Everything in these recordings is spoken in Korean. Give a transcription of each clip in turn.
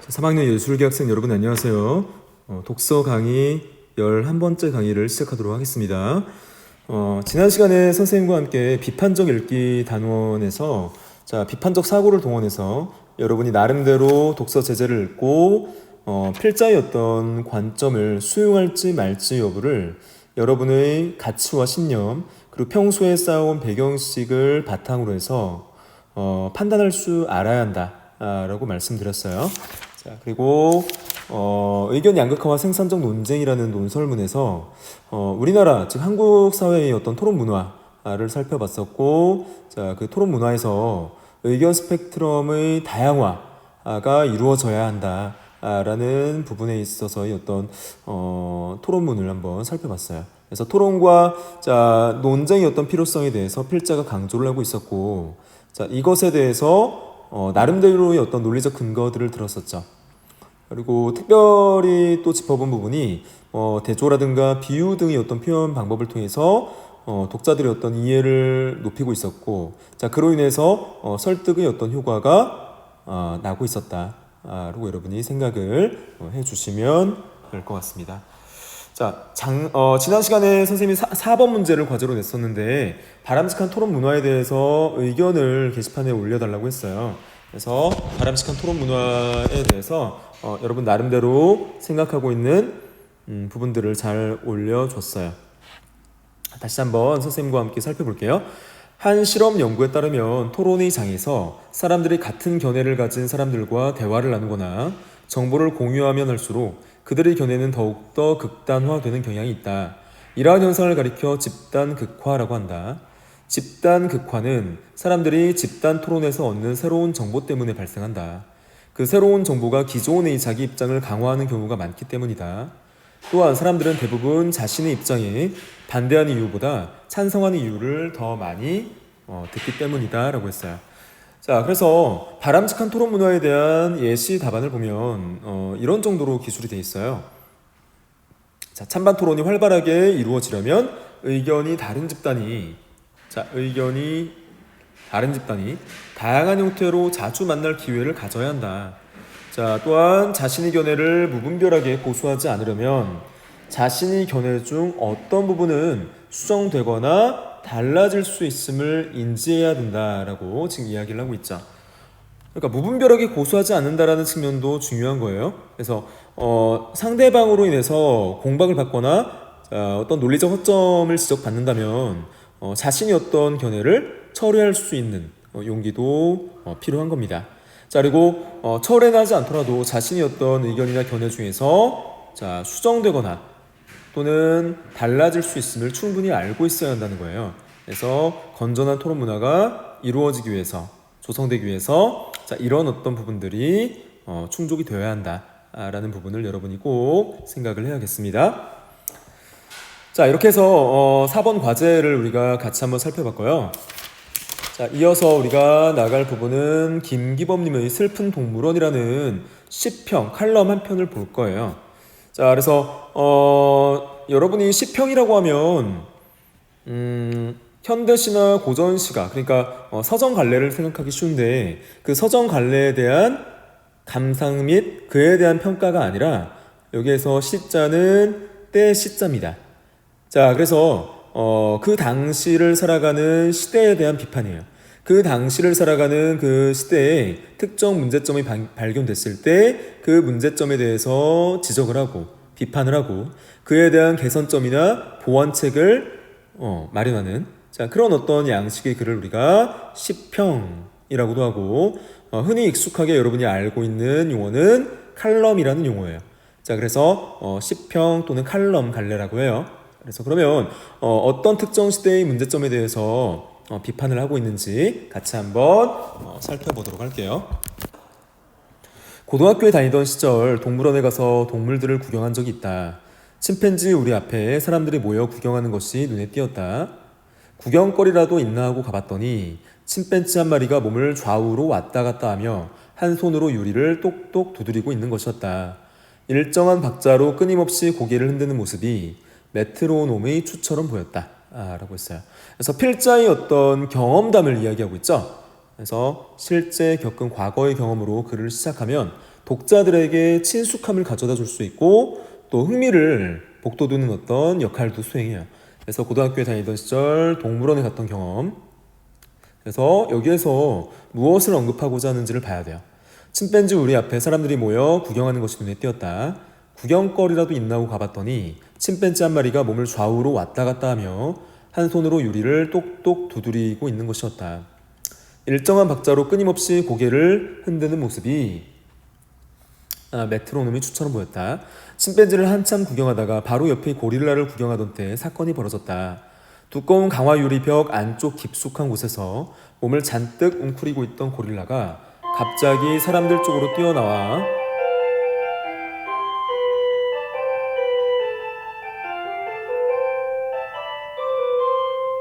3학년 예술계 학생 여러분 안녕하세요. 독서 강의 11번째 강의를 시작하도록 하겠습니다. 지난 시간에 선생님과 함께 비판적 읽기 단원에서 비판적 사고를 동원해서 여러분이 나름대로 독서 제재를 읽고 필자의 어떤 관점을 수용할지 말지 여부를 여러분의 가치와 신념 그리고 평소에 쌓아온 배경식을 바탕으로 해서 판단할 줄 알아야 한다 라고 말씀드렸어요. 자, 그리고 의견 양극화와 생산적 논쟁이라는 논설문에서 우리나라 즉 한국 사회의 어떤 토론 문화를 살펴봤었고, 자, 그 토론 문화에서 의견 스펙트럼의 다양화가 이루어져야 한다라는 부분에 있어서의 어떤 토론문을 한번 살펴봤어요. 그래서 토론과 논쟁의 어떤 필요성에 대해서 필자가 강조를 하고 있었고, 자, 이것에 대해서 나름대로의 어떤 논리적 근거들을 들었었죠. 그리고 특별히 또 짚어본 부분이 대조라든가 비유 등의 어떤 표현 방법을 통해서 독자들의 어떤 이해를 높이고 있었고, 자, 그로 인해서 설득의 어떤 효과가 나고 있었다라고 여러분이 생각을 해주시면 될 것 같습니다. 자, 지난 시간에 선생님이 4번 문제를 과제로 냈었는데 바람직한 토론 문화에 대해서 의견을 게시판에 올려달라고 했어요. 그래서 바람직한 토론 문화에 대해서 여러분 나름대로 생각하고 있는 부분들을 잘 올려줬어요. 다시 한번 선생님과 함께 살펴볼게요. 한 실험 연구에 따르면 토론의 장에서 사람들이 같은 견해를 가진 사람들과 대화를 나누거나 정보를 공유하면 할수록 그들의 견해는 더욱더 극단화되는 경향이 있다. 이러한 현상을 가리켜 집단 극화라고 한다. 집단 극화는 사람들이 집단 토론에서 얻는 새로운 정보 때문에 발생한다. 그 새로운 정보가 기존의 자기 입장을 강화하는 경우가 많기 때문이다. 또한 사람들은 대부분 자신의 입장에 반대하는 이유보다 찬성하는 이유를 더 많이 듣기 때문이다 라고 했어요. 자, 그래서 바람직한 토론 문화에 대한 예시 답안을 보면 이런 정도로 기술이 되어 있어요. 자, 찬반 토론이 활발하게 이루어지려면 의견이 다른 집단이 다양한 형태로 자주 만날 기회를 가져야 한다. 자, 또한 자신의 견해를 무분별하게 고수하지 않으려면 자신의 견해 중 어떤 부분은 수정되거나 달라질 수 있음을 인지해야 된다라고 지금 이야기를 하고 있죠. 그러니까 무분별하게 고수하지 않는다라는 측면도 중요한 거예요. 그래서 상대방으로 인해서 공박을 받거나 어떤 논리적 허점을 지적받는다면 자신이 어떤 견해를 철회할 수 있는 용기도 필요한 겁니다. 자, 그리고 철회하지 않더라도 자신이 어떤 의견이나 견해 중에서 수정되거나 또는 달라질 수 있음을 충분히 알고 있어야 한다는 거예요. 그래서 건전한 토론 문화가 이루어지기 위해서, 조성되기 위해서 이런 어떤 부분들이 충족이 되어야 한다라는 부분을 여러분이 꼭 생각을 해야겠습니다. 자, 이렇게 해서 4번 과제를 우리가 같이 한번 살펴봤고요. 자, 이어서 우리가 나갈 부분은 김기범님의 슬픈 동물원이라는 시평, 칼럼 한 편을 볼 거예요. 자, 그래서 여러분이 시평이라고 하면 현대시나 고전시가, 그러니까 서정갈래를 생각하기 쉬운데 그 서정갈래에 대한 감상 및 그에 대한 평가가 아니라 여기에서 시자는 때 시자입니다. 자, 그래서 그 당시를 살아가는 시대에 대한 비판이에요. 그 당시를 살아가는 그 시대에 특정 문제점이 발견됐을 때 그 문제점에 대해서 지적을 하고 비판을 하고 그에 대한 개선점이나 보완책을 마련하는 그런 어떤 양식의 글을 우리가 시평이라고도 하고 흔히 익숙하게 여러분이 알고 있는 용어는 칼럼이라는 용어예요. 자, 그래서 시평 또는 칼럼 갈래라고 해요. 그래서 그러면 어떤 특정 시대의 문제점에 대해서 비판을 하고 있는지 같이 한번 살펴보도록 할게요. 고등학교에 다니던 시절 동물원에 가서 동물들을 구경한 적이 있다. 침팬지 우리 앞에 사람들이 모여 구경하는 것이 눈에 띄었다. 구경거리라도 있나 하고 가봤더니 침팬지 한 마리가 몸을 좌우로 왔다 갔다 하며 한 손으로 유리를 똑똑 두드리고 있는 것이었다. 일정한 박자로 끊임없이 고개를 흔드는 모습이 메트로놈의 추처럼 보였다 라고 했어요. 그래서 필자의 어떤 경험담을 이야기하고 있죠. 그래서 실제 겪은 과거의 경험으로 글을 시작하면 독자들에게 친숙함을 가져다 줄 수 있고 또 흥미를 북돋우는 어떤 역할도 수행해요. 그래서 고등학교에 다니던 시절 동물원에 갔던 경험, 그래서 여기에서 무엇을 언급하고자 하는지를 봐야 돼요. 침팬지 우리 앞에 사람들이 모여 구경하는 것이 눈에 띄었다. 구경거리라도 있나 하고 가봤더니 침팬지 한 마리가 몸을 좌우로 왔다 갔다 하며 한 손으로 유리를 똑똑 두드리고 있는 것이었다. 일정한 박자로 끊임없이 고개를 흔드는 모습이 메트로놈이 추처럼 보였다. 침팬지를 한참 구경하다가 바로 옆에 고릴라를 구경하던 때 사건이 벌어졌다. 두꺼운 강화 유리벽 안쪽 깊숙한 곳에서 몸을 잔뜩 웅크리고 있던 고릴라가 갑자기 사람들 쪽으로 뛰어나와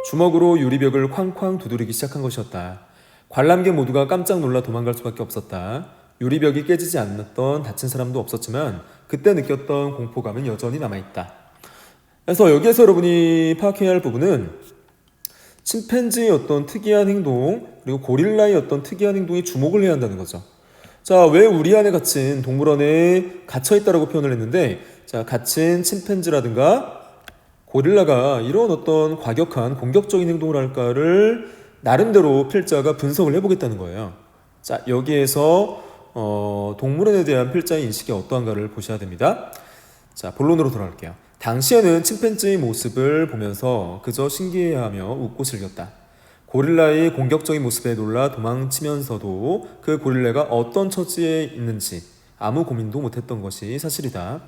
주먹으로 유리벽을 쾅쾅 두드리기 시작한 것이었다. 관람객 모두가 깜짝 놀라 도망갈 수밖에 없었다. 유리벽이 깨지지 않았던 다친 사람도 없었지만 그때 느꼈던 공포감은 여전히 남아있다. 그래서 여기에서 여러분이 파악해야 할 부분은 침팬지의 어떤 특이한 행동 그리고 고릴라의 어떤 특이한 행동에 주목을 해야 한다는 거죠. 자, 왜 우리 안에 갇힌 동물원에 갇혀있다라고 표현을 했는데 자, 갇힌 침팬지라든가 고릴라가 이런 어떤 과격한 공격적인 행동을 할까를 나름대로 필자가 분석을 해보겠다는 거예요. 자, 여기에서 동물원에 대한 필자의 인식이 어떠한가를 보셔야 됩니다. 자, 본론으로 돌아갈게요. 당시에는 침팬지의 모습을 보면서 그저 신기해하며 웃고 즐겼다. 고릴라의 공격적인 모습에 놀라 도망치면서도 그 고릴라가 어떤 처지에 있는지 아무 고민도 못했던 것이 사실이다.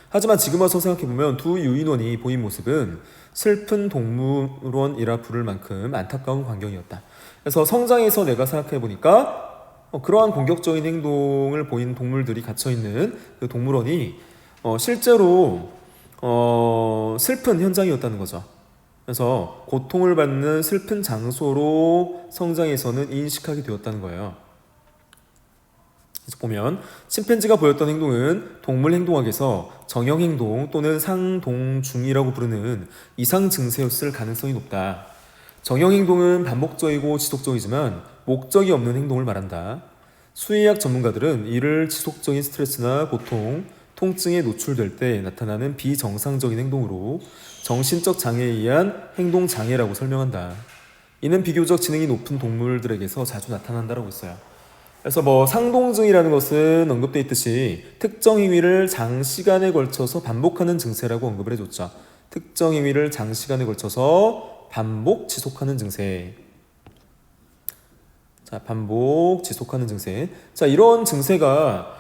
하지만 지금 와서 생각해보면 두 유인원이 보인 모습은 슬픈 동물원이라 부를 만큼 안타까운 광경이었다. 그래서 성장에서 내가 생각해보니까 그러한 공격적인 행동을 보인 동물들이 갇혀있는 그 동물원이 실제로 슬픈 현장이었다는 거죠. 그래서 고통을 받는 슬픈 장소로 성장에서는 인식하게 되었다는 거예요. 그래서 보면 침팬지가 보였던 행동은 동물 행동학에서 정형행동 또는 상동중이라고 부르는 이상 증세였을 가능성이 높다. 정형행동은 반복적이고 지속적이지만 목적이 없는 행동을 말한다. 수의학 전문가들은 이를 지속적인 스트레스나 고통, 통증에 노출될 때 나타나는 비정상적인 행동으로 정신적 장애에 의한 행동장애라고 설명한다. 이는 비교적 지능이 높은 동물들에게서 자주 나타난다고 했어요. 그래서 상동증이라는 것은 언급되어 있듯이 특정 행위를 장시간에 걸쳐서 반복하는 증세라고 언급을 해줬죠. 특정 행위를 장시간에 걸쳐서 반복 지속하는 증세. 자, 반복 지속하는 증세. 자, 이런 증세가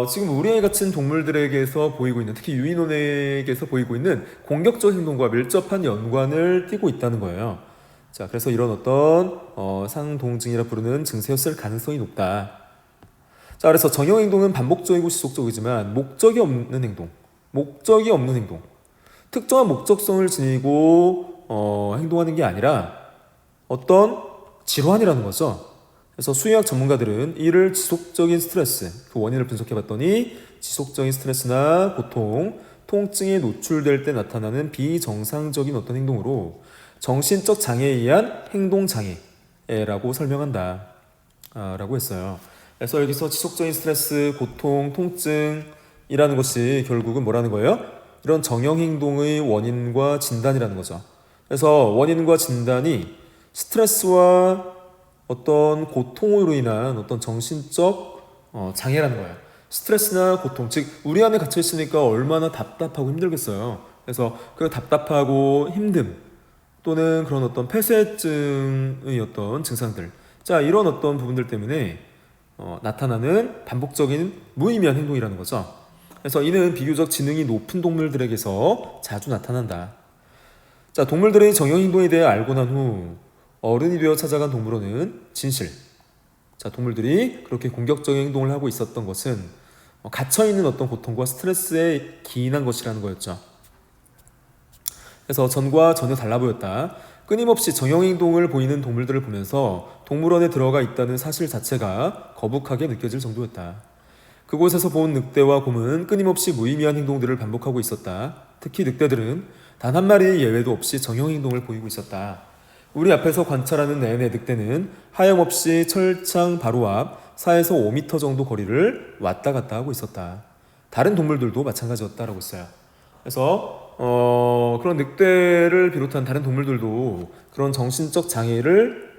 지금 우리에 갇힌 동물들에게서 보이고 있는, 특히 유인원에게서 보이고 있는 공격적 행동과 밀접한 연관을 띠고 있다는 거예요. 자, 그래서 이런 어떤 상동증이라 부르는 증세였을 가능성이 높다. 자, 그래서 정형행동은 반복적이고 지속적이지만 목적이 없는 행동, 특정한 목적성을 지니고 행동하는 게 아니라 어떤 질환이라는 거죠. 그래서 수의학 전문가들은 이를 지속적인 스트레스, 그 원인을 분석해봤더니 지속적인 스트레스나 고통, 통증에 노출될 때 나타나는 비정상적인 어떤 행동으로 정신적 장애에 의한 행동장애라고 설명한다 라고 했어요. 그래서 여기서 지속적인 스트레스, 고통, 통증이라는 것이 결국은 뭐라는 거예요? 이런 정형행동의 원인과 진단이라는 거죠. 그래서 원인과 진단이 스트레스와 어떤 고통으로 인한 어떤 정신적 장애라는 거예요. 스트레스나 고통, 즉 우리 안에 갇혀 있으니까 얼마나 답답하고 힘들겠어요. 그래서 그 답답하고 힘듦 또는 그런 어떤 폐쇄증의 어떤 증상들, 자, 이런 어떤 부분들 때문에 나타나는 반복적인 무의미한 행동이라는 거죠. 그래서 이는 비교적 지능이 높은 동물들에게서 자주 나타난다. 자, 동물들의 정형행동에 대해 알고 난 후 어른이 되어 찾아간 동물원은 진실. 자, 동물들이 그렇게 공격적인 행동을 하고 있었던 것은 갇혀있는 어떤 고통과 스트레스에 기인한 것이라는 거였죠. 그래서 전과 전혀 달라 보였다. 끊임없이 정형행동을 보이는 동물들을 보면서 동물원에 들어가 있다는 사실 자체가 거북하게 느껴질 정도였다. 그곳에서 본 늑대와 곰은 끊임없이 무의미한 행동들을 반복하고 있었다. 특히 늑대들은 단 한 마리의 예외도 없이 정형행동을 보이고 있었다. 우리 앞에서 관찰하는 내내 늑대는 하염없이 철창 바로 앞 4에서 5m 정도 거리를 왔다 갔다 하고 있었다. 다른 동물들도 마찬가지였다라고 했어요. 그래서 그런 늑대를 비롯한 다른 동물들도 그런 정신적 장애를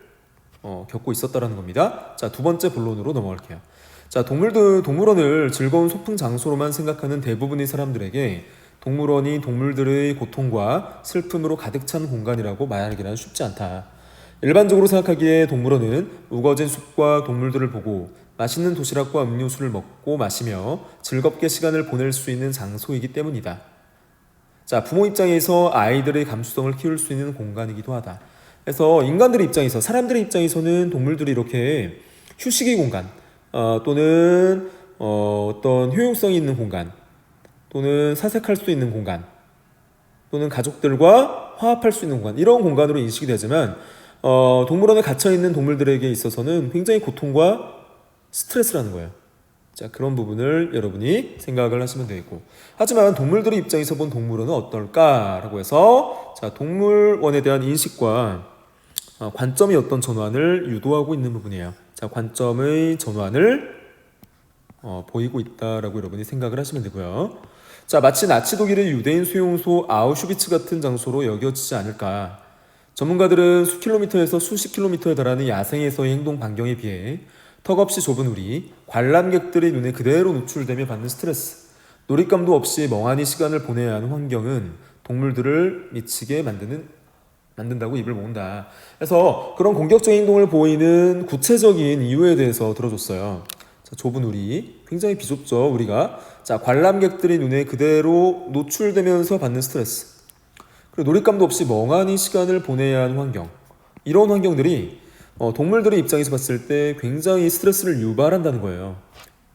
겪고 있었다라는 겁니다. 자, 두 번째 본론으로 넘어갈게요. 자, 동물원을 즐거운 소풍 장소로만 생각하는 대부분의 사람들에게 동물원이 동물들의 고통과 슬픔으로 가득 찬 공간이라고 말하기는 쉽지 않다. 일반적으로 생각하기에 동물원은 우거진 숲과 동물들을 보고 맛있는 도시락과 음료수를 먹고 마시며 즐겁게 시간을 보낼 수 있는 장소이기 때문이다. 자, 부모 입장에서 아이들의 감수성을 키울 수 있는 공간이기도 하다. 그래서 인간들의 입장에서, 사람들의 입장에서는 동물들이 이렇게 휴식의 공간, 또는 어떤 효용성이 있는 공간, 또는 사색할 수 있는 공간, 또는 가족들과 화합할 수 있는 공간, 이런 공간으로 인식이 되지만 동물원에 갇혀있는 동물들에게 있어서는 굉장히 고통과 스트레스라는 거예요. 자, 그런 부분을 여러분이 생각을 하시면 되겠고, 하지만 동물들의 입장에서 본 동물원은 어떨까라고 해서, 자, 동물원에 대한 인식과 관점의 어떤 전환을 유도하고 있는 부분이에요. 자, 관점의 전환을 보이고 있다라고 여러분이 생각을 하시면 되고요. 자, 마치 나치 독일의 유대인 수용소 아우슈비츠 같은 장소로 여겨지지 않을까. 전문가들은 수킬로미터에서 수십 킬로미터에 달하는 야생에서의 행동 반경에 비해 턱없이 좁은 우리 관람객들의 눈에 그대로 노출되며 받는 스트레스, 놀잇감도 없이 멍하니 시간을 보내야 하는 환경은 동물들을 미치게 만든다고 입을 모은다. 그래서 그런 공격적인 행동을 보이는 구체적인 이유에 대해서 들어줬어요. 자, 좁은 우리, 굉장히 비좁죠, 우리가. 자, 관람객들의 눈에 그대로 노출되면서 받는 스트레스, 그리고 놀잇감도 없이 멍하니 시간을 보내야 하는 환경, 이런 환경들이 동물들의 입장에서 봤을 때 굉장히 스트레스를 유발한다는 거예요.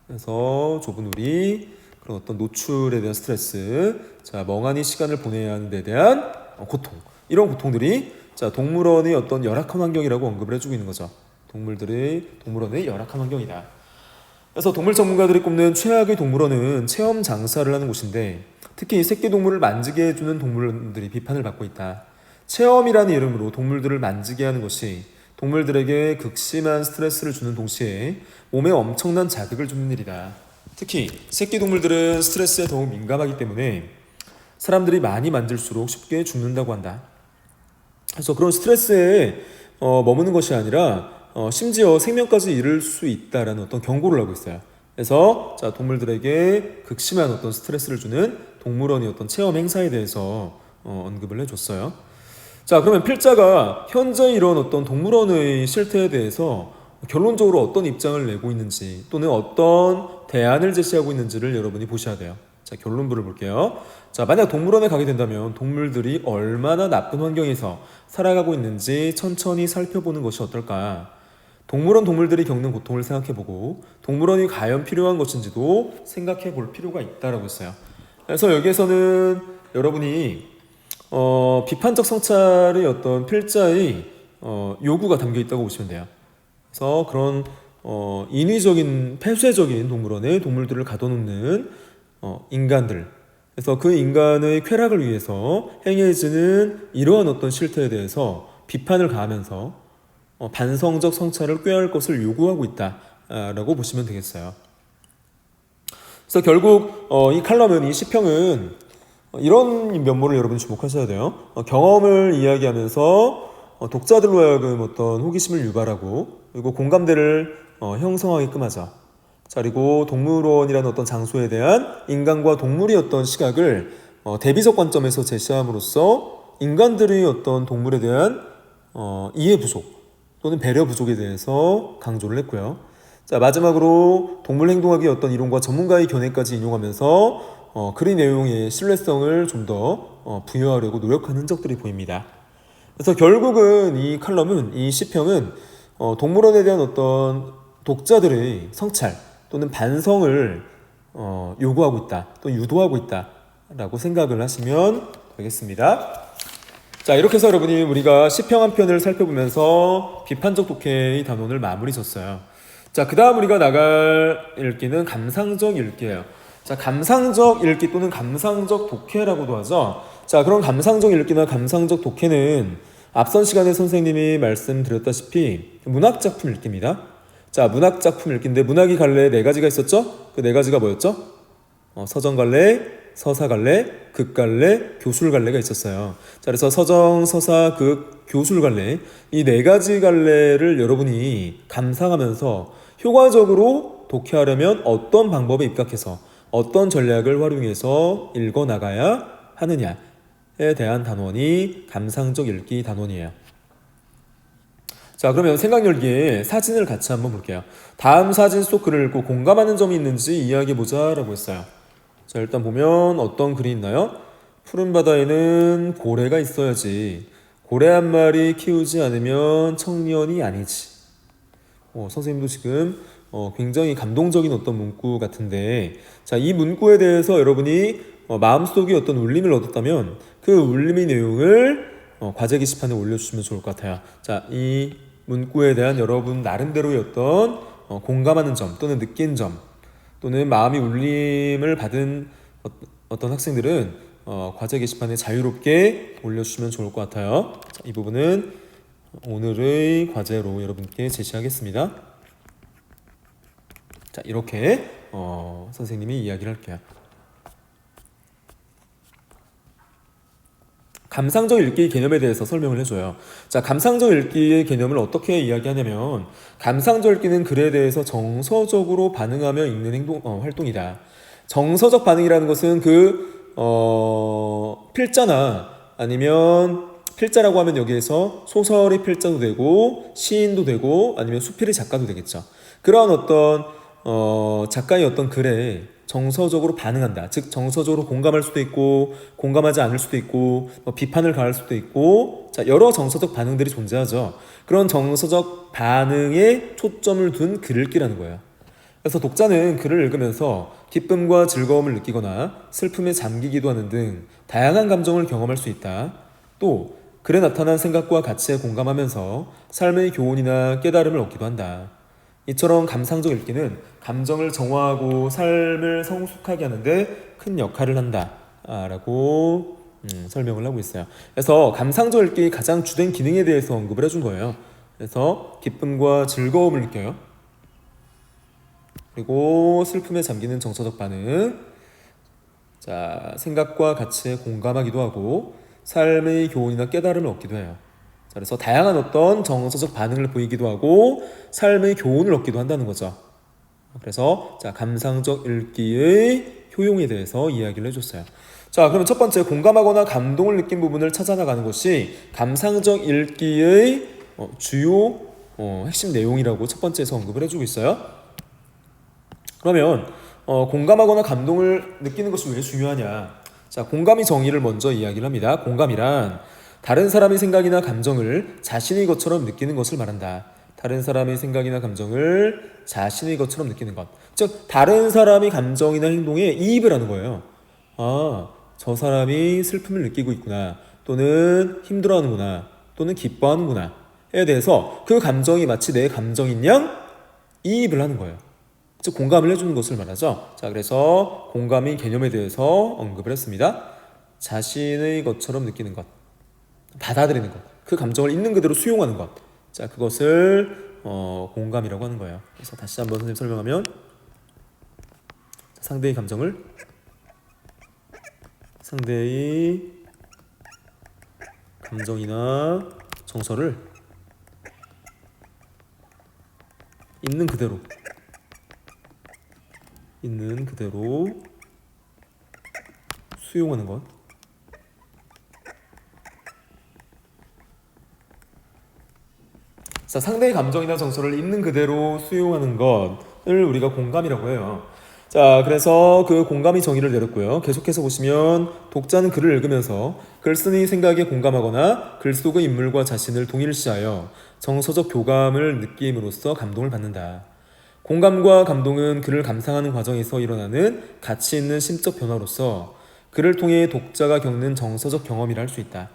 그래서 좁은 우리, 그런 어떤 노출에 대한 스트레스, 자, 멍하니 시간을 보내야 하는 데 대한 고통, 이런 고통들이, 자, 동물원의 어떤 열악한 환경이라고 언급을 해주고 있는 거죠. 동물원의 열악한 환경이다. 그래서 동물 전문가들이 꼽는 최악의 동물원은 체험 장사를 하는 곳인데, 특히 새끼 동물을 만지게 해주는 동물원들이 비판을 받고 있다. 체험이라는 이름으로 동물들을 만지게 하는 것이 동물들에게 극심한 스트레스를 주는 동시에 몸에 엄청난 자극을 주는 일이다. 특히 새끼 동물들은 스트레스에 더욱 민감하기 때문에 사람들이 많이 만질수록 쉽게 죽는다고 한다. 그래서 그런 스트레스에 머무는 것이 아니라 심지어 생명까지 이를 수 있다라는 어떤 경고를 하고 있어요. 그래서 자, 동물들에게 극심한 어떤 스트레스를 주는 동물원의 어떤 체험 행사에 대해서 언급을 해줬어요. 자, 그러면 필자가 현재 이런 어떤 동물원의 실태에 대해서 결론적으로 어떤 입장을 내고 있는지, 또는 어떤 대안을 제시하고 있는지를 여러분이 보셔야 돼요. 자, 결론부를 볼게요. 자, 만약 동물원에 가게 된다면 동물들이 얼마나 나쁜 환경에서 살아가고 있는지 천천히 살펴보는 것이 어떨까. 동물원 동물들이 겪는 고통을 생각해보고 동물원이 과연 필요한 것인지도 생각해 볼 필요가 있다라고 했어요. 그래서 여기에서는 여러분이 비판적 성찰의 어떤 필자의 요구가 담겨 있다고 보시면 돼요. 그래서 그런 인위적인 폐쇄적인 동물원에 동물들을 가둬놓는 인간들, 그래서 그 인간의 쾌락을 위해서 행해지는 이러한 어떤 실태에 대해서 비판을 가하면서 반성적 성찰을 꾀할 것을 요구하고 있다라고 보시면 되겠어요. 그래서 결국 이 칼럼은, 이 시평은 이런 면모를 여러분이 주목하셔야 돼요. 경험을 이야기하면서 독자들로 하여금 어떤 호기심을 유발하고, 그리고 공감대를 형성하게끔 하죠. 자, 그리고 동물원이라는 어떤 장소에 대한 인간과 동물의 어떤 시각을 대비적 관점에서 제시함으로써 인간들의 어떤 동물에 대한 이해 부족 또는 배려 부족에 대해서 강조를 했고요. 자, 마지막으로 동물 행동학의 어떤 이론과 전문가의 견해까지 인용하면서 글의 내용의 신뢰성을 좀 더 부여하려고 노력한 흔적들이 보입니다. 그래서 결국은 이 칼럼은, 이 시평은 동물원에 대한 어떤 독자들의 성찰 또는 반성을 요구하고 있다, 또 유도하고 있다라고 생각을 하시면 되겠습니다. 자, 이렇게 해서 여러분이 우리가 시평 한 편을 살펴보면서 비판적 독해의 단원을 마무리 졌어요. 자, 그 다음 우리가 나갈 읽기는 감상적 읽기예요. 자, 감상적 읽기 또는 감상적 독해라고도 하죠. 자, 그런 감상적 읽기나 감상적 독해는 앞선 시간에 선생님이 말씀드렸다시피 문학작품 읽기입니다. 자, 문학 작품 읽기인데 문학이 갈래에 네 가지가 있었죠? 그 네 가지가 뭐였죠? 서정 갈래, 서사 갈래, 극 갈래, 교술 갈래가 있었어요. 자, 그래서 서정, 서사, 극, 교술 갈래 이 네 가지 갈래를 여러분이 감상하면서 효과적으로 독해하려면 어떤 방법에 입각해서 어떤 전략을 활용해서 읽어 나가야 하느냐에 대한 단원이 감상적 읽기 단원이에요. 자, 그러면 생각 열기에 사진을 같이 한번 볼게요. 다음 사진 속 글을 읽고 공감하는 점이 있는지 이야기해보자 라고 했어요. 자, 일단 보면 어떤 글이 있나요? 푸른 바다에는 고래가 있어야지. 고래 한 마리 키우지 않으면 청년이 아니지. 선생님도 지금 굉장히 감동적인 어떤 문구 같은데, 자, 이 문구에 대해서 여러분이 마음속에 어떤 울림을 얻었다면 그 울림의 내용을 과제 게시판에 올려주시면 좋을 것 같아요. 자, 이 문구에 대한 여러분 나름대로의 어떤 공감하는 점 또는 느낀 점 또는 마음이 울림을 받은 어떤 학생들은 과제 게시판에 자유롭게 올려주시면 좋을 것 같아요. 자, 이 부분은 오늘의 과제로 여러분께 제시하겠습니다. 자, 이렇게 선생님이 이야기를 할게요. 감상적 읽기 개념에 대해서 설명을 해줘요. 자, 감상적 읽기의 개념을 어떻게 이야기하냐면 감상적 읽기는 글에 대해서 정서적으로 반응하며 읽는 활동이다. 정서적 반응이라는 것은 필자나 아니면 필자라고 하면 여기에서 소설의 필자도 되고 시인도 되고 아니면 수필의 작가도 되겠죠. 그러한 어떤 작가의 어떤 글에 정서적으로 반응한다. 즉 정서적으로 공감할 수도 있고 공감하지 않을 수도 있고 비판을 가할 수도 있고 자, 여러 정서적 반응들이 존재하죠. 그런 정서적 반응에 초점을 둔 글을 읽기라는 거예요. 그래서 독자는 글을 읽으면서 기쁨과 즐거움을 느끼거나 슬픔에 잠기기도 하는 등 다양한 감정을 경험할 수 있다. 또 글에 나타난 생각과 가치에 공감하면서 삶의 교훈이나 깨달음을 얻기도 한다. 이처럼 감상적 읽기는 감정을 정화하고 삶을 성숙하게 하는데 큰 역할을 한다 라고 설명을 하고 있어요. 그래서 감상적 읽기의 가장 주된 기능에 대해서 언급을 해준 거예요. 그래서 기쁨과 즐거움을 느껴요. 그리고 슬픔에 잠기는 정서적 반응, 자, 생각과 가치에 공감하기도 하고 삶의 교훈이나 깨달음을 얻기도 해요. 그래서 다양한 어떤 정서적 반응을 보이기도 하고 삶의 교훈을 얻기도 한다는 거죠. 그래서 자, 감상적 읽기의 효용에 대해서 이야기를 해줬어요. 자, 그러면 첫 번째 공감하거나 감동을 느낀 부분을 찾아나가는 것이 감상적 읽기의 주요 핵심 내용이라고 첫 번째에서 언급을 해주고 있어요. 그러면 공감하거나 감동을 느끼는 것이 왜 중요하냐? 자, 공감의 정의를 먼저 이야기를 합니다. 공감이란 다른 사람의 생각이나 감정을 자신의 것처럼 느끼는 것을 말한다. 다른 사람의 생각이나 감정을 자신의 것처럼 느끼는 것. 즉, 다른 사람의 감정이나 행동에 이입을 하는 거예요. 아, 저 사람이 슬픔을 느끼고 있구나. 또는 힘들어하는구나. 또는 기뻐하는구나. 에 대해서 그 감정이 마치 내 감정인 양 이입을 하는 거예요. 즉, 공감을 해주는 것을 말하죠. 자, 그래서 공감의 개념에 대해서 언급을 했습니다. 자신의 것처럼 느끼는 것. 받아들이는 것, 그 감정을 있는 그대로 수용하는 것, 자, 그것을 공감이라고 하는 거예요. 그래서 다시 한번 선생님 설명하면 상대의 감정을 상대의 감정이나 정서를 있는 그대로 수용하는 것. 자, 상대의 감정이나 정서를 있는 그대로 수용하는 것을 우리가 공감이라고 해요. 자, 그래서 그 공감의 정의를 내렸고요. 계속해서 보시면 독자는 글을 읽으면서 글쓴이의 생각에 공감하거나 글 속의 인물과 자신을 동일시하여 정서적 교감을 느낌으로써 감동을 받는다. 공감과 감동은 글을 감상하는 과정에서 일어나는 가치 있는 심적 변화로서 글을 통해 독자가 겪는 정서적 경험이라 할 수 있다.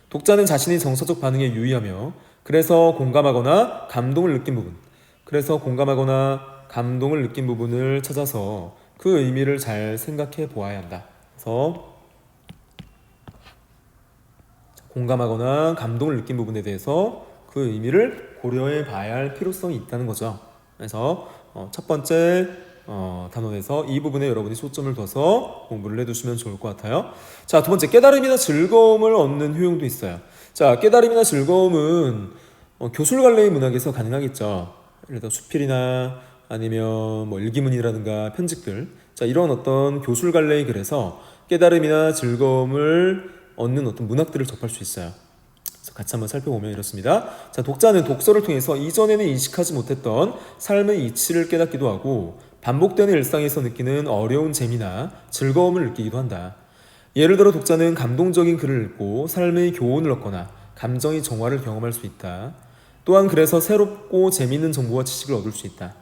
독자는 자신의 정서적 반응에 유의하며 그래서 공감하거나 감동을 느낀 부분을 찾아서 그 의미를 잘 생각해 보아야 한다. 그래서 공감하거나 감동을 느낀 부분에 대해서 그 의미를 고려해 봐야 할 필요성이 있다는 거죠. 그래서 첫 번째 단원에서 이 부분에 여러분이 초점을 둬서 공부를 해두시면 좋을 것 같아요. 자, 두 번째, 깨달음이나 즐거움을 얻는 효용도 있어요. 자, 깨달음이나 즐거움은 교술관례의 문학에서 가능하겠죠. 예를 들어 수필이나 아니면 뭐 일기문이라든가 편집들, 자, 이런 어떤 교술관례의 글에서 깨달음이나 즐거움을 얻는 어떤 문학들을 접할 수 있어요. 그래서 같이 한번 살펴보면 이렇습니다. 자, 독자는 독서를 통해서 이전에는 인식하지 못했던 삶의 이치를 깨닫기도 하고 반복되는 일상에서 느끼는 어려운 재미나 즐거움을 느끼기도 한다. 예를 들어 독자는 감동적인 글을 읽고 삶의 교훈을 얻거나 감정의 정화를 경험할 수 있다. 또한 그래서 새롭고 재미있는 정보와 지식을 얻을 수 있다.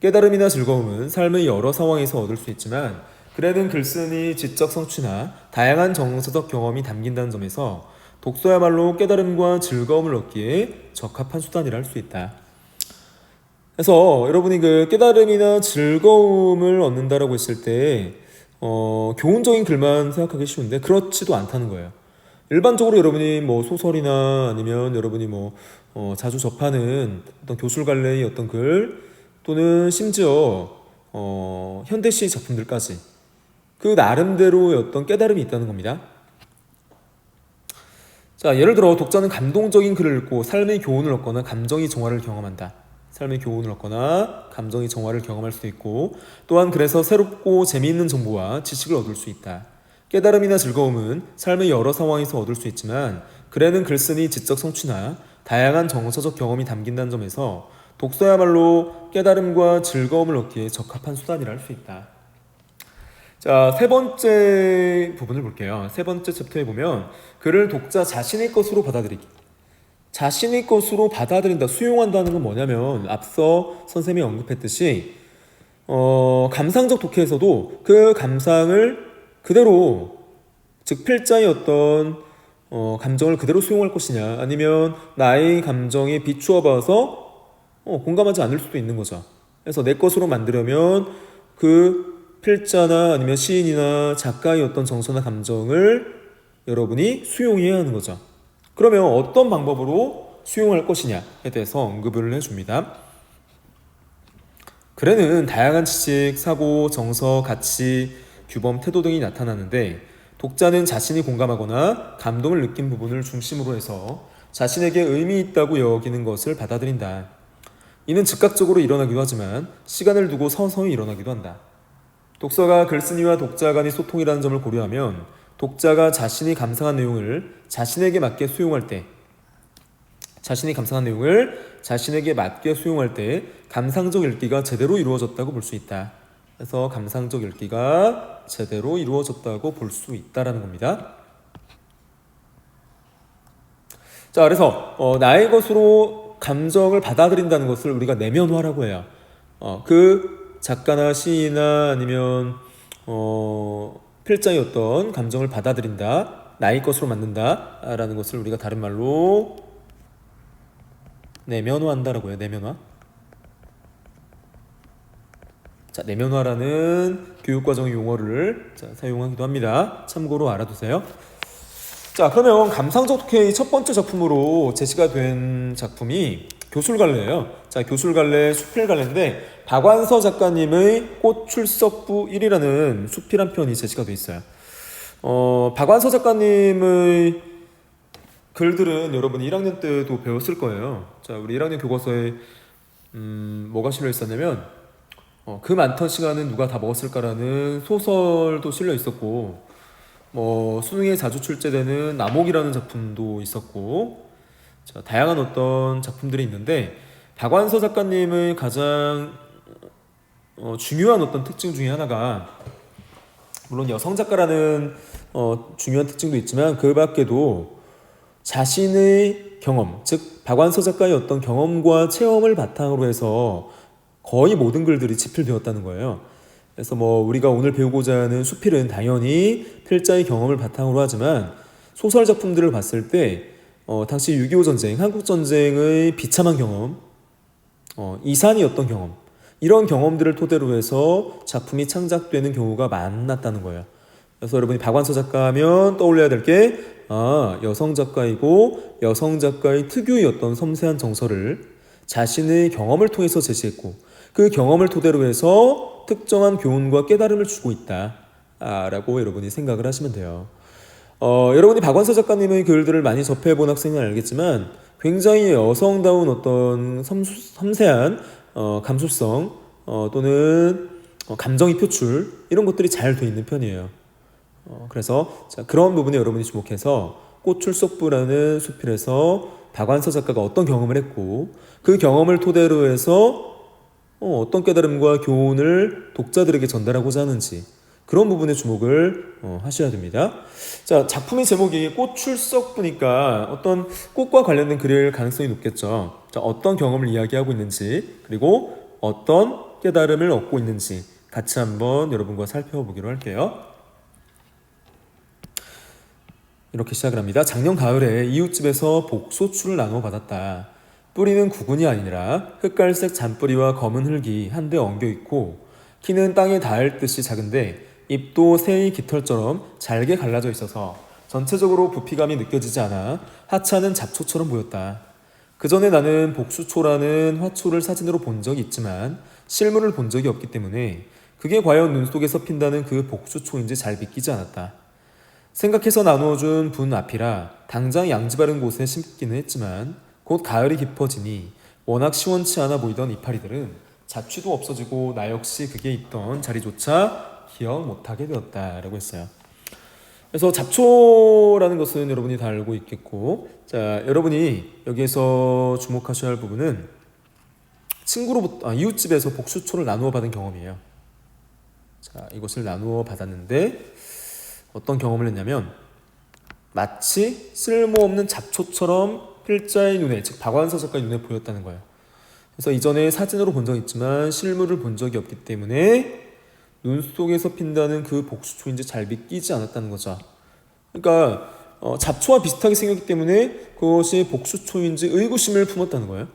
깨달음이나 즐거움은 삶의 여러 상황에서 얻을 수 있지만 글에는 글쓴이 지적 성취나 다양한 정서적 경험이 담긴다는 점에서 독서야말로 깨달음과 즐거움을 얻기에 적합한 수단이라 할 수 있다. 그래서 여러분이 그 깨달음이나 즐거움을 얻는다라고 했을 때 교훈적인 글만 생각하기 쉬운데 그렇지도 않다는 거예요. 일반적으로 여러분이 뭐 소설이나 아니면 여러분이 뭐 자주 접하는 어떤 교술관례의 어떤 글 또는 심지어 현대시 작품들까지 그 나름대로의 어떤 깨달음이 있다는 겁니다. 자, 예를 들어 독자는 감동적인 글을 읽고 삶의 교훈을 얻거나 감정의 정화를 경험한다. 삶의 교훈을 얻거나 감정의 정화를 경험할 수도 있고 또한 그래서 새롭고 재미있는 정보와 지식을 얻을 수 있다. 깨달음이나 즐거움은 삶의 여러 상황에서 얻을 수 있지만 글에는 글쓴이 지적 성취나 다양한 정서적 경험이 담긴다는 점에서 독서야말로 깨달음과 즐거움을 얻기에 적합한 수단이라 할 수 있다. 자, 세 번째 부분을 볼게요. 세 번째 챕터에 보면 글을 독자 자신의 것으로 받아들이기. 자신의 것으로 받아들인다, 수용한다는 건 뭐냐면 앞서 선생님이 언급했듯이 감상적 독해에서도 그 감상을 그대로, 즉 필자의 어떤 감정을 그대로 수용할 것이냐 아니면 나의 감정에 비추어 봐서 공감하지 않을 수도 있는 거죠. 그래서 내 것으로 만들려면 그 필자나 아니면 시인이나 작가의 어떤 정서나 감정을 여러분이 수용해야 하는 거죠. 그러면 어떤 방법으로 수용할 것이냐에 대해서 언급을 해줍니다. 글에는 다양한 지식, 사고, 정서, 가치, 규범, 태도 등이 나타나는데 독자는 자신이 공감하거나 감동을 느낀 부분을 중심으로 해서 자신에게 의미 있다고 여기는 것을 받아들인다. 이는 즉각적으로 일어나기도 하지만 시간을 두고 서서히 일어나기도 한다. 독서가 글쓴이와 독자 간의 소통이라는 점을 고려하면 독자가 자신이 감상한 내용을 자신에게 맞게 수용할 때 감상적 읽기가 제대로 이루어졌다고 볼 수 있다. 그래서 감상적 읽기가 제대로 이루어졌다고 볼 수 있다라는 겁니다. 자, 그래서 나의 것으로 감정을 받아들인다는 것을 우리가 내면화라고 해요. 그 작가나 시인이나 아니면 필자의 어떤 감정을 받아들인다, 나의 것으로 만든다라는 것을 우리가 다른 말로 내면화한다라고 해요. 내면화. 자, 내면화라는 교육과정 용어를 사용하기도 합니다. 참고로 알아두세요. 자, 그러면 감상적 독해의 첫 번째 작품으로 제시가 된 작품이 교술갈래예요. 자, 교술갈래, 수필갈래인데 박완서 작가님의 꽃출석부 1이라는 수필 한 편이 제시가 돼 있어요. 박완서 작가님의 글들은 여러분이 1학년 때도 배웠을 거예요. 자, 우리 1학년 교과서에 뭐가 실려 있었냐면 그 많던 시간은 누가 다 먹었을까라는 소설도 실려 있었고 수능에 자주 출제되는 남옥이라는 작품도 있었고, 자, 다양한 어떤 작품들이 있는데 박완서 작가님의 가장 중요한 어떤 특징 중에 하나가, 물론 여성 작가라는 중요한 특징도 있지만 그 밖에도 자신의 경험, 즉 박완서 작가의 어떤 경험과 체험을 바탕으로 해서 거의 모든 글들이 집필되었다는 거예요. 그래서 우리가 오늘 배우고자 하는 수필은 당연히 필자의 경험을 바탕으로 하지만 소설 작품들을 봤을 때 당시 6.25 전쟁, 한국 전쟁의 비참한 경험, 이산이었던 경험, 이런 경험들을 토대로 해서 작품이 창작되는 경우가 많았다는 거예요. 그래서 여러분이 박완서 작가 하면 떠올려야 될 게 여성 작가이고 여성 작가의 특유의 어떤 섬세한 정서를 자신의 경험을 통해서 제시했고, 그 경험을 토대로 해서 특정한 교훈과 깨달음을 주고 있다 라고 여러분이 생각을 하시면 돼요. 여러분이 박완서 작가님의 글들을 많이 접해본 학생은 알겠지만 굉장히 여성다운 어떤 섬세한 감수성 또는 감정의 표출 이런 것들이 잘 돼 있는 편이에요. 그래서 자, 그런 부분에 여러분이 주목해서 꽃출석부라는 수필에서 박완서 작가가 어떤 경험을 했고 그 경험을 토대로 해서 어떤 깨달음과 교훈을 독자들에게 전달하고자 하는지 그런 부분에 주목을 하셔야 됩니다. 자, 작품의 제목이 꽃출석부니까 어떤 꽃과 관련된 글일 가능성이 높겠죠. 자, 어떤 경험을 이야기하고 있는지 그리고 어떤 깨달음을 얻고 있는지 같이 한번 여러분과 살펴보기로 할게요. 이렇게 시작을 합니다. 작년 가을에 이웃집에서 복소출을 나누어 받았다. 뿌리는 구근이 아니라 흑갈색 잔뿌리와 검은 흙이 한데 엉겨있고 키는 땅에 닿을 듯이 작은데 잎도 새의 깃털처럼 잘게 갈라져 있어서 전체적으로 부피감이 느껴지지 않아 하찮은 잡초처럼 보였다. 그 전에 나는 복수초라는 화초를 사진으로 본 적이 있지만 실물을 본 적이 없기 때문에 그게 과연 눈 속에서 핀다는 그 복수초인지 잘 믿기지 않았다. 생각해서 나누어준 분 앞이라 당장 양지 바른 곳에 심기는 했지만 곧 가을이 깊어지니 워낙 시원치 않아 보이던 이파리들은 잡취도 없어지고 나 역시 그게 있던 자리조차 기억 못하게 되었다라고 했어요. 그래서 잡초라는 것은 여러분이 다 알고 있겠고, 자, 여러분이 여기에서 주목하셔야 할 부분은 이웃집에서 복수초를 나누어 받은 경험이에요. 자, 이것을 나누어 받았는데 어떤 경험을 했냐면 마치 쓸모없는 잡초처럼 필자의 눈에, 즉 박완서 작가의 눈에 보였다는 거예요. 그래서 이전에 사진으로 본 적이 있지만 실물을 본 적이 없기 때문에 눈 속에서 핀다는 그 복수초인지 잘 믿기지 않았다는 거죠. 그러니까 잡초와 비슷하게 생겼기 때문에 그것이 복수초인지 의구심을 품었다는 거예요.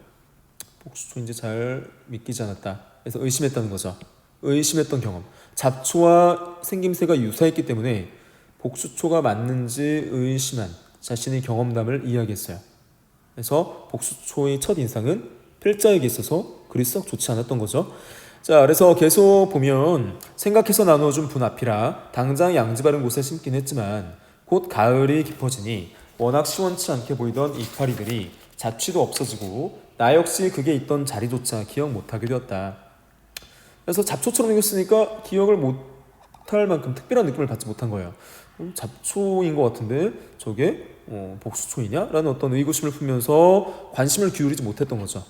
복수초인지 잘 믿기지 않았다. 그래서 의심했다는 거죠. 의심했던 경험. 잡초와 생김새가 유사했기 때문에 복수초가 맞는지 의심한 자신의 경험담을 이야기했어요. 그래서 복수초의 첫 인상은 필자에게 있어서 그리 썩 좋지 않았던 거죠. 자, 그래서 계속 보면 생각해서 나누어준 분 앞이라 당장 양지 바른 곳에 심긴 했지만 곧 가을이 깊어지니 워낙 시원치 않게 보이던 이파리들이 자취도 없어지고 나 역시 그게 있던 자리조차 기억 못하게 되었다. 그래서 잡초처럼 생겼으니까 기억을 못할 만큼 특별한 느낌을 받지 못한 거예요. 잡초인 것 같은데 저게 복수초이냐? 라는 어떤 의구심을 품면서 관심을 기울이지 못했던 거죠.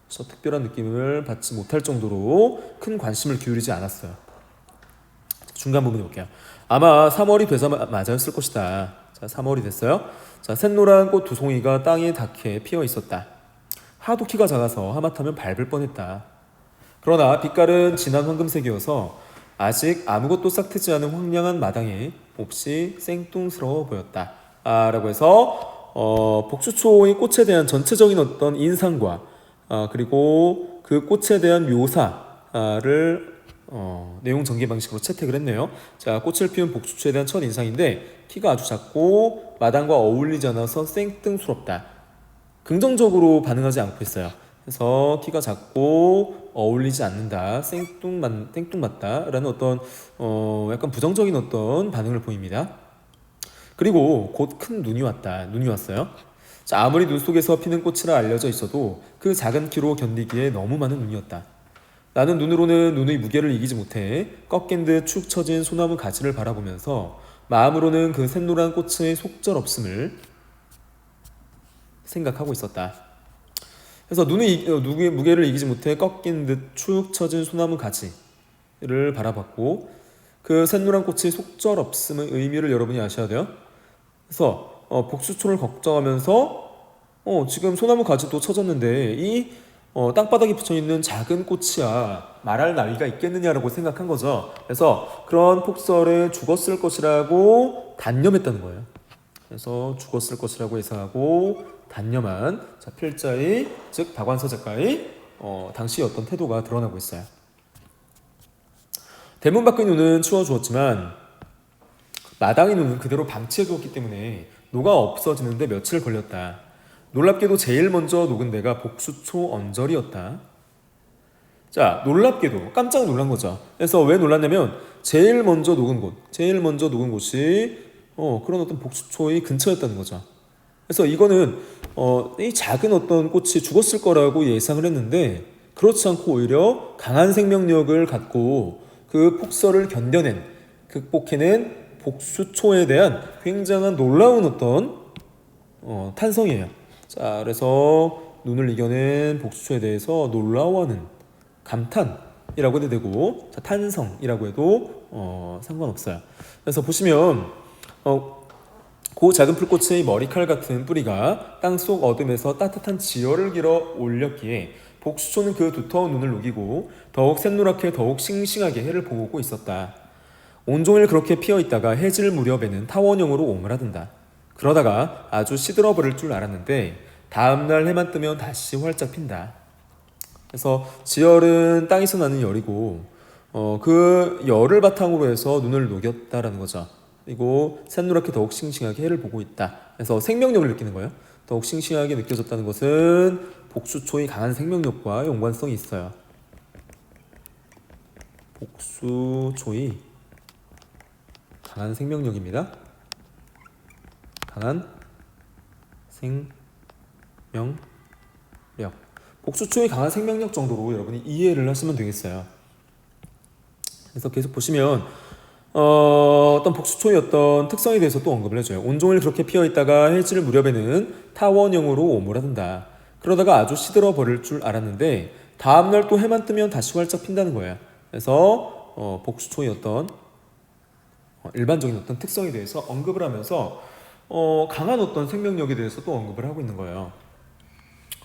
그래서 특별한 느낌을 받지 못할 정도로 큰 관심을 기울이지 않았어요. 중간 부분 볼게요. 아마 3월이 되자마자였을 것이다. 자, 3월이 됐어요. 자, 샛노란 꽃 두 송이가 땅에 닿게 피어 있었다. 하도 키가 작아서 하마터면 밟을 뻔했다. 그러나 빛깔은 진한 황금색이어서 아직 아무것도 싹트지 않은 황량한 마당에 몹시 생뚱스러워 보였다. 라고 해서 복수초의 꽃에 대한 전체적인 어떤 인상과 그리고 그 꽃에 대한 묘사를 내용 전개 방식으로 채택을 했네요. 자, 꽃을 피운 복수초에 대한 첫 인상인데 키가 아주 작고 마당과 어울리지 않아서 생뚱스럽다. 긍정적으로 반응하지 않고 있어요. 그래서 키가 작고 어울리지 않는다, 생뚱맞다 라는 어떤 약간 부정적인 어떤 반응을 보입니다. 그리고 곧 큰 눈이 왔어요. 자, 아무리 눈 속에서 피는 꽃이라 알려져 있어도 그 작은 키로 견디기에 너무 많은 눈이었다. 나는 눈으로는 눈의 무게를 이기지 못해 꺾인 듯 축 처진 소나무 가지를 바라보면서 마음으로는 그 샛노란 꽃의 속절없음을 생각하고 있었다. 그래서 눈의 무게를 이기지 못해 꺾인 듯 축 처진 소나무 가지를 바라봤고 그 샛노란 꽃의 속절없음의 의미를 여러분이 아셔야 돼요. 그래서 복수초를 걱정하면서 지금 소나무 가지도 쳐졌는데 이 땅바닥에 붙어있는 작은 꽃이야 말할 나위가 있겠느냐라고 생각한 거죠. 그래서 그런 폭설에 죽었을 것이라고 단념했다는 거예요. 그래서 죽었을 것이라고 예상하고 단념한 필자의 즉 박완서 작가의 당시 어떤 태도가 드러나고 있어요. 대문 밖의 눈은 추워주었지만 마당의 눈은 그대로 방치해두었기 때문에 녹아 없어지는데 며칠 걸렸다. 놀랍게도 제일 먼저 녹은 데가 복수초 언저리였다. 자, 놀랍게도 깜짝 놀란 거죠. 그래서 왜 놀랐냐면 제일 먼저 녹은 곳이 그런 어떤 복수초의 근처였다는 거죠. 그래서 이거는 이 작은 어떤 꽃이 죽었을 거라고 예상을 했는데 그렇지 않고 오히려 강한 생명력을 갖고 그 폭설을 견뎌낸, 극복해낸 복수초에 대한 굉장한 놀라운 어떤 탄성이에요. 자, 그래서 눈을 이겨낸 복수초에 대해서 놀라워하는 감탄이라고 해도 되고, 자, 탄성이라고 해도 상관없어요. 그래서 보시면 그 작은 풀꽃의 머리칼 같은 뿌리가 땅속 어둠에서 따뜻한 지혈을 길어 올렸기에 복수초는 그 두터운 눈을 녹이고 더욱 샛노랗게 더욱 싱싱하게 해를 보고 있었다. 온종일 그렇게 피어있다가 해질 무렵에는 타원형으로 오므라든다. 그러다가 아주 시들어버릴 줄 알았는데 다음날 해만 뜨면 다시 활짝 핀다. 그래서 지열은 땅에서 나는 열이고 그 열을 바탕으로 해서 눈을 녹였다라는 거죠. 그리고 샛노랗게 더욱 싱싱하게 해를 보고 있다. 그래서 생명력을 느끼는 거예요. 더욱 싱싱하게 느껴졌다는 것은 복수초의 강한 생명력과 연관성이 있어요. 복수초의 강한 생명력입니다. 강한 생명력. 복수초의 강한 생명력 정도로 여러분이 이해를 하시면 되겠어요. 그래서 계속 보시면 어떤 복수초의 어떤 특성에 대해서 또 언급을 해줘요. 온종일 그렇게 피어있다가 해질 무렵에는 타원형으로 오므라든다. 그러다가 아주 시들어 버릴 줄 알았는데 다음날 또 해만 뜨면 다시 활짝 핀다는 거예요. 그래서 복수초의 어떤 일반적인 어떤 특성에 대해서 언급을 하면서 강한 어떤 생명력에 대해서 또 언급을 하고 있는 거예요.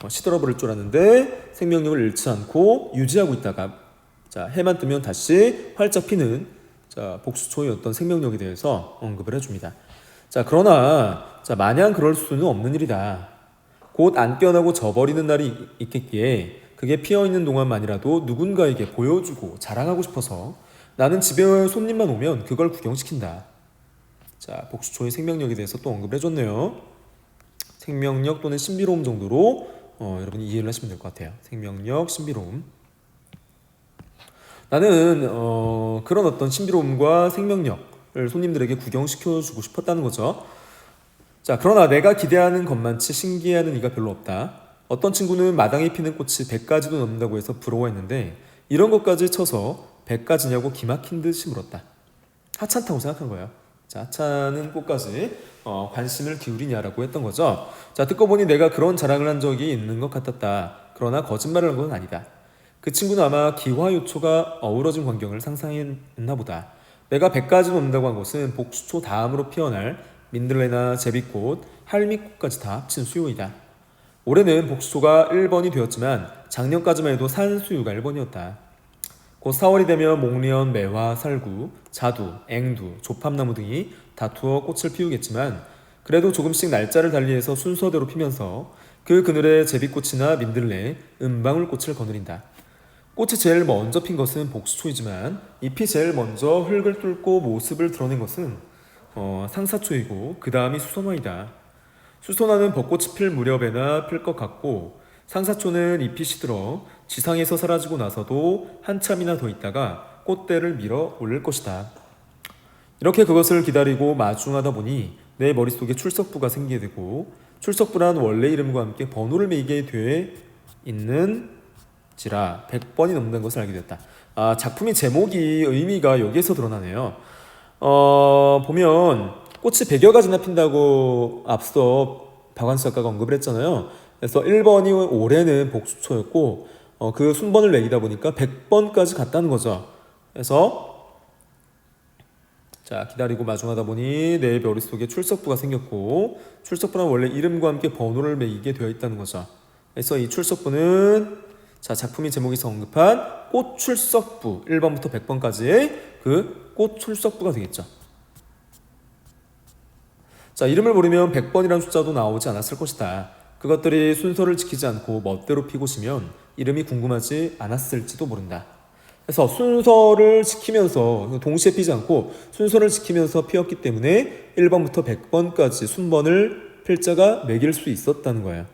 시들어버릴 줄 알았는데 생명력을 잃지 않고 유지하고 있다가 자, 해만 뜨면 다시 활짝 피는 자, 복수초의 어떤 생명력에 대해서 언급을 해줍니다. 자, 그러나 자, 마냥 그럴 수는 없는 일이다. 곧 안 깨어나고 져버리는 날이 있겠기에 그게 피어있는 동안만이라도 누군가에게 보여주고 자랑하고 싶어서 나는 집에 손님만 오면 그걸 구경시킨다. 자, 복수초의 생명력에 대해서 또 언급을 해줬네요. 생명력 또는 신비로움 정도로 여러분이 이해를 하시면 될 것 같아요. 생명력, 신비로움. 나는 그런 어떤 신비로움과 생명력을 손님들에게 구경시켜주고 싶었다는 거죠. 자, 그러나 내가 기대하는 것만치 신기해하는 이가 별로 없다. 어떤 친구는 마당에 피는 꽃이 100가지도 넘는다고 해서 부러워했는데 이런 것까지 쳐서 100가지냐고 기막힌 듯이 물었다. 하찮다고 생각한 거예요. 자, 하찮은 꽃까지 관심을 기울이냐라고 했던 거죠. 자, 듣고 보니 내가 그런 자랑을 한 적이 있는 것 같았다. 그러나 거짓말을 한 건 아니다. 그 친구는 아마 기화요초가 어우러진 광경을 상상했나 보다. 내가 100가지 넘는다고 한 것은 복수초 다음으로 피어날 민들레나 제비꽃, 할미꽃까지 다 합친 수요이다. 올해는 복수초가 1번이 되었지만 작년까지만 해도 산수유가 1번이었다. 곧 4월이 되면 목련, 매화, 살구, 자두, 앵두, 조팝나무 등이 다투어 꽃을 피우겠지만 그래도 조금씩 날짜를 달리해서 순서대로 피면서 그 그늘에 제비꽃이나 민들레, 은방울꽃을 거느린다. 꽃이 제일 먼저 핀 것은 복수초이지만 잎이 제일 먼저 흙을 뚫고 모습을 드러낸 것은 상사초이고 그 다음이 수선화이다. 수선화는 벚꽃이 필 무렵에나 필 것 같고 상사초는 잎이 시들어 지상에서 사라지고 나서도 한참이나 더 있다가 꽃대를 밀어 올릴 것이다. 이렇게 그것을 기다리고 마중하다 보니 내 머릿속에 출석부가 생기게 되고 출석부란 원래 이름과 함께 번호를 매기게 돼 있는지라 100번이 넘는 것을 알게 됐다. 작품의 제목이 의미가 여기에서 드러나네요. 보면 꽃이 100여 가지나 핀다고 앞서 박완수 작가가 언급을 했잖아요. 그래서 1번이 올해는 복수초였고 그 순번을 매기다 보니까 100번까지 갔다는 거죠. 그래서 자, 기다리고 마중하다 보니 내 머릿속에 출석부가 생겼고 출석부는 원래 이름과 함께 번호를 매기게 되어 있다는 거죠. 그래서 이 출석부는 자, 작품의 제목에서 언급한 꽃 출석부 1번부터 100번까지의 그 꽃 출석부가 되겠죠. 자, 이름을 모르면 100번이라는 숫자도 나오지 않았을 것이다. 그것들이 순서를 지키지 않고 멋대로 피고 시면 이름이 궁금하지 않았을지도 모른다. 그래서 순서를 지키면서 동시에 피지 않고 순서를 지키면서 피었기 때문에 1번부터 100번까지 순번을 필자가 매길 수 있었다는 거예요.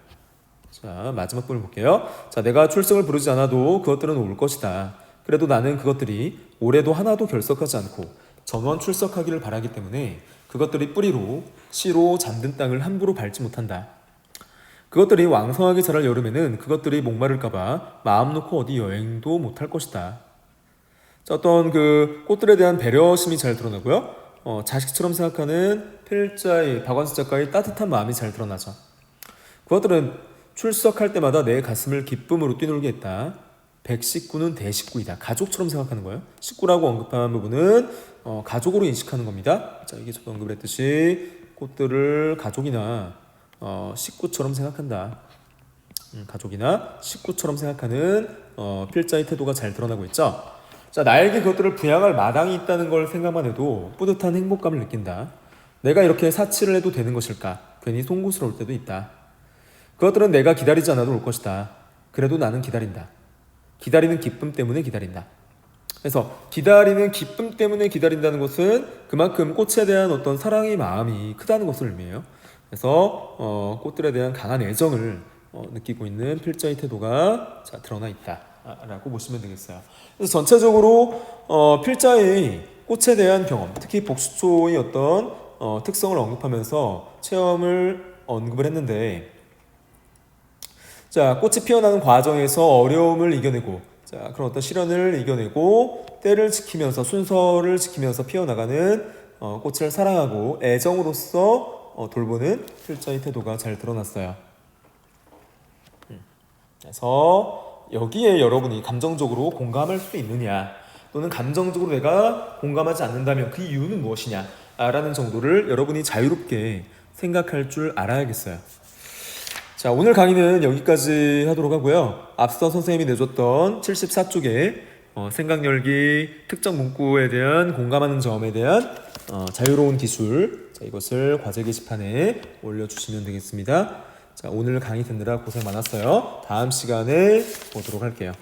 자, 마지막 부분 볼게요. 자, 내가 출석을 부르지 않아도 그것들은 올 것이다. 그래도 나는 그것들이 올해도 하나도 결석하지 않고 전원 출석하기를 바라기 때문에 그것들이 뿌리로 씨로 잠든 땅을 함부로 밟지 못한다. 그것들이 왕성하게 자랄 여름에는 그것들이 목마를까봐 마음 놓고 어디 여행도 못할 것이다. 자, 어떤 그 꽃들에 대한 배려심이 잘 드러나고요. 자식처럼 생각하는 필자의 박완수 작가의 따뜻한 마음이 잘 드러나죠. 그것들은 출석할 때마다 내 가슴을 기쁨으로 뛰놀게 했다. 백식구는 대식구이다. 가족처럼 생각하는 거예요. 식구라고 언급한 부분은 가족으로 인식하는 겁니다. 자, 이게 저도 언급을 했듯이 꽃들을 가족이나 식구처럼 생각한다. 가족이나 식구처럼 생각하는 필자의 태도가 잘 드러나고 있죠. 자, 나에게 그것들을 부양할 마당이 있다는 걸 생각만 해도 뿌듯한 행복감을 느낀다. 내가 이렇게 사치를 해도 되는 것일까? 괜히 송구스러울 때도 있다. 그것들은 내가 기다리지 않아도 올 것이다. 그래도 나는 기다린다. 기다리는 기쁨 때문에 기다린다. 그래서 기다리는 기쁨 때문에 기다린다는 것은 그만큼 꽃에 대한 어떤 사랑의 마음이 크다는 것을 의미해요. 그래서 꽃들에 대한 강한 애정을 느끼고 있는 필자의 태도가 자, 드러나 있다라고 보시면 되겠어요. 그래서 전체적으로 필자의 꽃에 대한 경험, 특히 복수초의 어떤 특성을 언급하면서 체험을 언급을 했는데, 자, 꽃이 피어나는 과정에서 어려움을 이겨내고, 자, 그런 어떤 시련을 이겨내고 때를 지키면서 순서를 지키면서 피어나가는 꽃을 사랑하고 애정으로서 돌보는 필자의 태도가 잘 드러났어요. 그래서 여기에 여러분이 감정적으로 공감할 수 있느냐, 또는 감정적으로 내가 공감하지 않는다면 그 이유는 무엇이냐 라는 정도를 여러분이 자유롭게 생각할 줄 알아야겠어요. 자, 오늘 강의는 여기까지 하도록 하고요. 앞서 선생님이 내줬던 74쪽에 생각 열기 특정 문구에 대한 공감하는 점에 대한 자유로운 기술, 자, 이것을 과제 게시판에 올려주시면 되겠습니다. 자, 오늘 강의 듣느라 고생 많았어요. 다음 시간에 보도록 할게요.